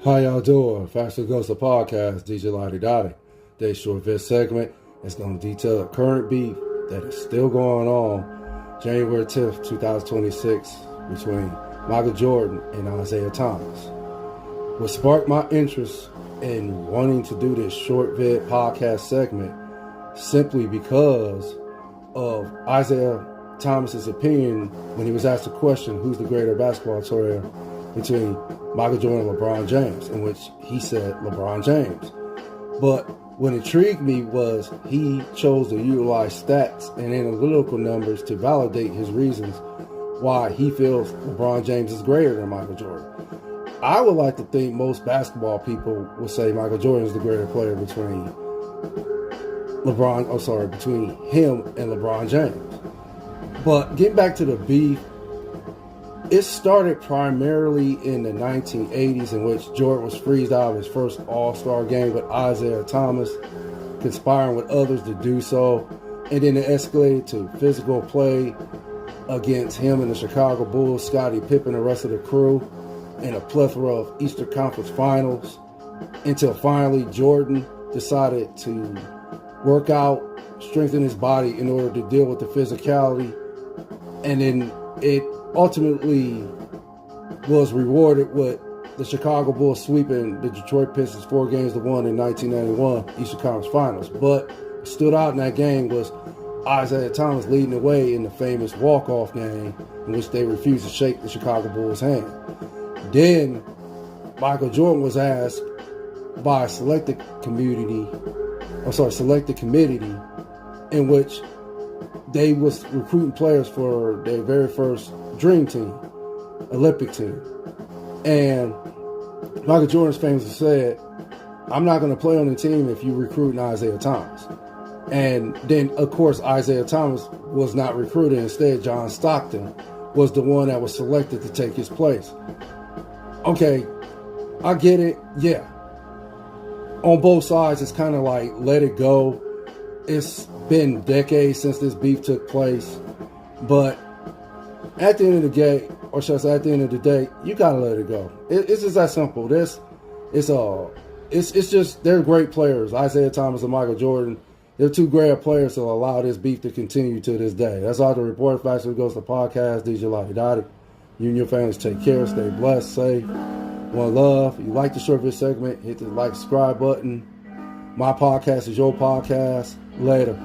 How y'all doing? Faster Goes the Podcast, DJ Laudy, Daudy. Today's short vid segment is going to detail the current beef that is still going on January 10th, 2026 between Michael Jordan and Isiah Thomas. What sparked my interest in wanting to do this short vid podcast segment simply because of Isiah Thomas's opinion when he was asked the question, who's the greater basketball player between Michael Jordan and LeBron James, in which he said LeBron James. But what intrigued me was he chose to utilize stats and analytical numbers to validate his reasons why he feels LeBron James is greater than Michael Jordan. I would like to think most basketball people would say Michael Jordan is the greater player between between him and LeBron James. But getting back to the beef, it started primarily in the 1980s, in which Jordan was freezed out of his first All-Star game with Isiah Thomas, conspiring with others to do so. And then it escalated to physical play against him and the Chicago Bulls, Scottie Pippen, and the rest of the crew, in a plethora of Eastern Conference Finals, until finally Jordan decided to work out, strengthen his body in order to deal with the physicality. And then it ultimately was rewarded with the Chicago Bulls sweeping the Detroit Pistons 4-1 in 1991 Eastern Conference Finals. But what stood out in that game was Isiah Thomas leading the way in the famous walk-off game in which they refused to shake the Chicago Bulls' hand. Then Michael Jordan was asked by a selected committee in which they was recruiting players for their very first dream team, Olympic team. And Michael Jordan's famously said, I'm not going to play on the team if you recruit Isiah Thomas. And then, of course, Isiah Thomas was not recruited. Instead, John Stockton was the one that was selected to take his place. Okay, I get it. Yeah. On both sides, it's kind of like, let it go. It's been decades since this beef took place, but at the end of the day, or should I say at the end of the day, you gotta let it go. It's just that simple. It's just, they're great players. Isiah Thomas and Michael Jordan, they're two great players to allow this beef to continue to this day. That's all the report. Faster Goes the Podcast. DJ Laudy, Daudy. You and your families take care, stay blessed, safe, one love. If you like the short video segment, hit the like, subscribe button. My podcast is your podcast. Later.